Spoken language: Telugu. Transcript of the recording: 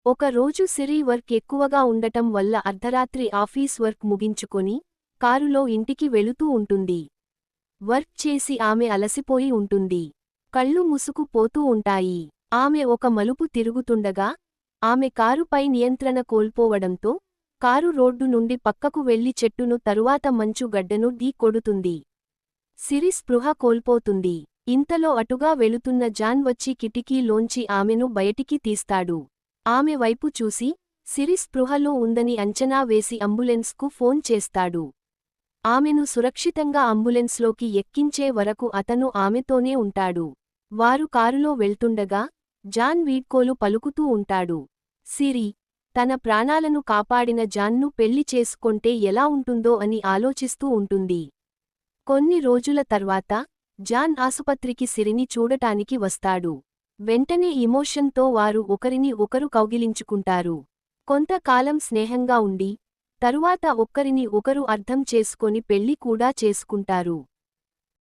ఒక రోజు సిరి వర్క్ ఎక్కువగా ఉండటం వల్ల అర్ధరాత్రి ఆఫీస్ వర్క్ ముగించుకొని కారులో ఇంటికి వెళుతూ ఉంటుంది. వర్క్ చేసి ఆమె అలసిపోయి ఉంటుంది. కళ్ళు మూసుకుపోతూ ఉంటాయి. ఆమె ఒక మలుపు తిరుగుతుండగా ఆమె కారుపై నియంత్రణ కోల్పోవడంతో కారు రోడ్డు నుండి పక్కకు వెళ్లి చెట్టును తరువాత మంచు గడ్డను ఢీ కొడుతుంది. సిరి స్పృహ కోల్పోతుంది. ఇంతలో అటుగా వెళుతున్న జాన్ వచ్చి కిటికీలోంచి ఆమెను బయటికి తీస్తాడు. ఆమె వైపు చూసి సిరి స్పృహలో ఉందని అంచనా వేసి అంబులెన్స్కు ఫోన్ చేస్తాడు. ఆమెను సురక్షితంగా అంబులెన్స్లోకి ఎక్కించే వరకు అతను ఆమెతోనే ఉంటాడు. వారు కారులో వెళ్తుండగా జాన్ వీడ్కోలు పలుకుతూ ఉంటాడు. సిరి తన ప్రాణాలను కాపాడిన జాన్ను పెళ్లి చేసుకొంటే ఎలా ఉంటుందో అని ఆలోచిస్తూ ఉంటుంది. కొన్ని రోజుల తర్వాత జాన్ ఆసుపత్రికి సిరిని చూడటానికి వస్తాడు. వెంటనే ఇమోషన్తో వారు ఒకరిని ఒకరు కౌగిలించుకుంటారు. కొంతకాలం స్నేహంగా ఉండి తరువాత ఒక్కరిని ఒకరు అర్థం చేసుకొని పెళ్లి కూడా చేసుకుంటారు.